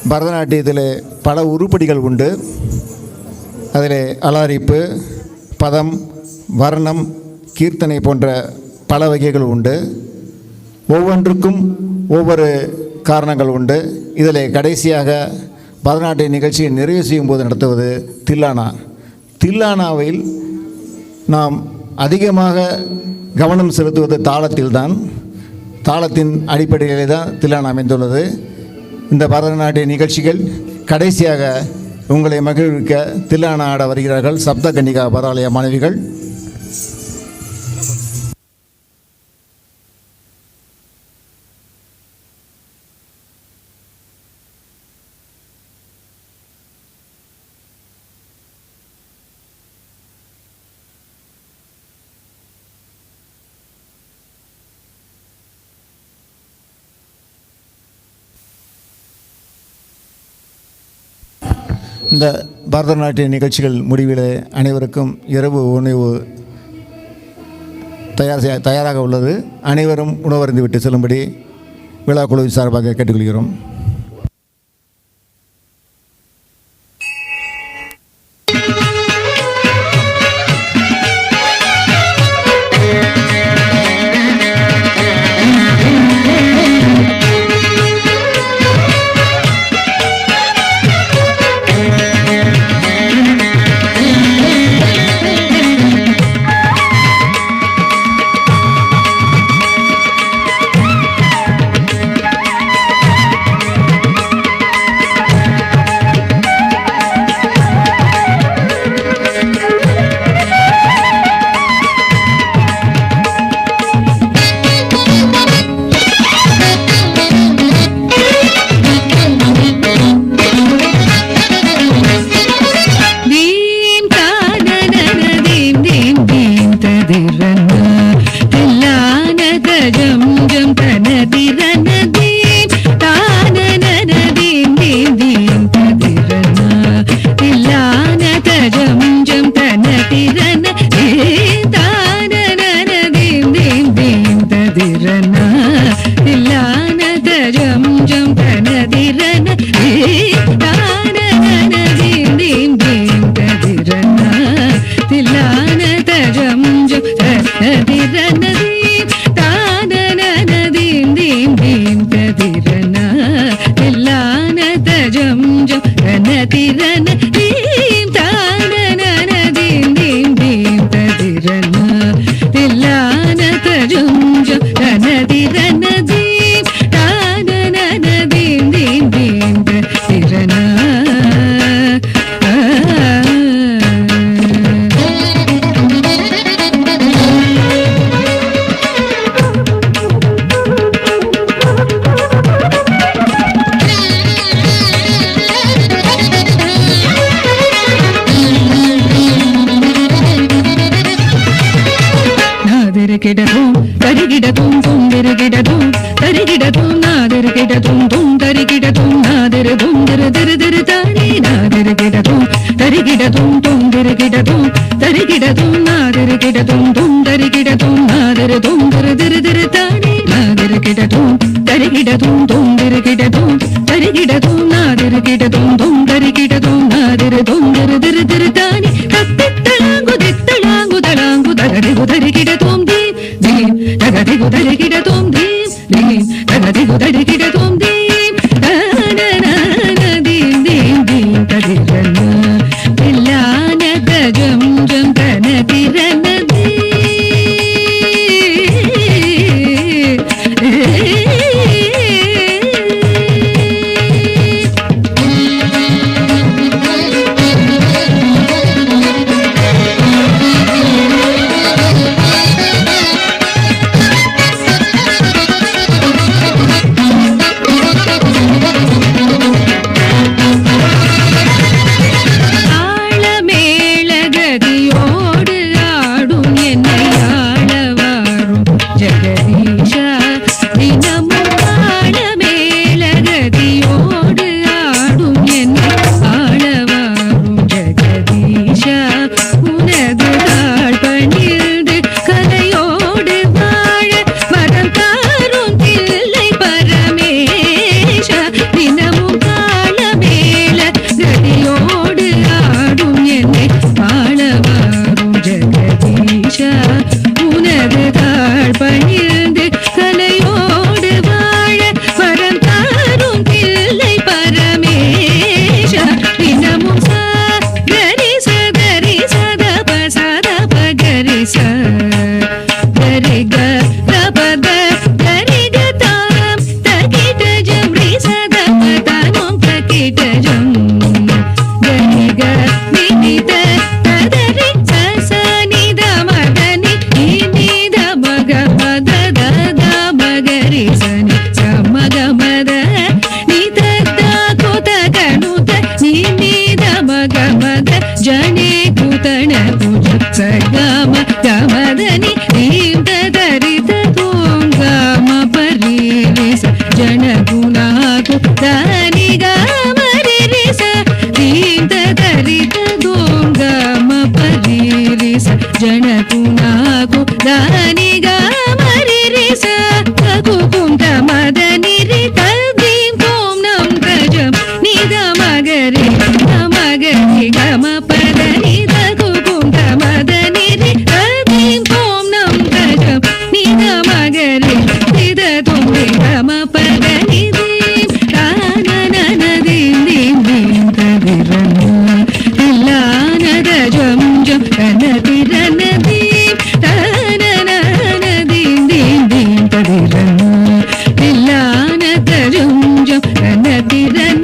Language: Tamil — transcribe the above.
பரதநாட்டியத்தில் பல உருப்படிகள் உண்டு. அதில் அலாரிப்பு, பதம், வர்ணம், கீர்த்தனை போன்ற பல வகைகள் உண்டு. ஒவ்வொன்றுக்கும் ஒவ்வொரு காரணங்கள் உண்டு. இதில் கடைசியாக பரதநாட்டிய நிகழ்ச்சியை நிறைவு செய்யும் போது நடத்துவது தில்லானா. தில்லானாவில் நாம் அதிகமாக கவனம் செலுத்துவது தாளத்தில்தான். தாளத்தின் அடிப்படையிலே தான் தில்லானா அமைந்துள்ளது. இந்த பரதநாட்டிய நிகழ்ச்சிகள் கடைசியாக உங்களை மகிழ்விக்க தில்லானா ஆட வருகிறார்கள் சப்த கன்னிகா பராலய மாணவிகள். இந்த பரதநாட்டிய நிகழ்ச்சிகள் முடிவில் அனைவருக்கும் இரவு உணவு தயாராக உள்ளது. அனைவரும் உணவருந்து விட்டு செல்லும்படி விழா குழு சார்பாக கேட்டுக்கொள்கிறோம். ದಾನಿ ಗ ಮರಿ ರಿ ಸ ದೀಂ ತದರಿ ತದೋಂ ಗ ಮ ಪರಿ ರಿ ಸ ಜನ ಕುನಾಕು ದಾನಿ ಗ ಮರಿ ರಿ ಸ ತಕು ಕುಂತ ಮದನಿ ರಿ ತದೀಂ ತೋಂ ನಂ ತಜಂ ನಿ ಗ ಮಗರಿ ಮಗರಿ ಗ ಮ ಪದನಿ ತಕು ಕುಂತ ಮದನಿ ರಿ ತದೀಂ ತೋಂ ನಂ ತಜಂ ನಿ ಗ ಮಗರಿ ನಿದ ತೋಂ ರಿ ಗ ಮ ಪದನಿ ದೀಂ ತಾನ ನನ ದೀಂ ದೀಂ ದೀಂ ತದಿರನ ಇಲ್ಲಾನದ ಜಂ ಜಂ ಕನ ತಿರನ ದೀಂ ತಾನ ನನ ದೀಂ ದೀಂ ದೀಂ ತದಿರನ ಇಲ್ಲಾನದ ಜಂ ಜಂ ಕನ ತಿರನ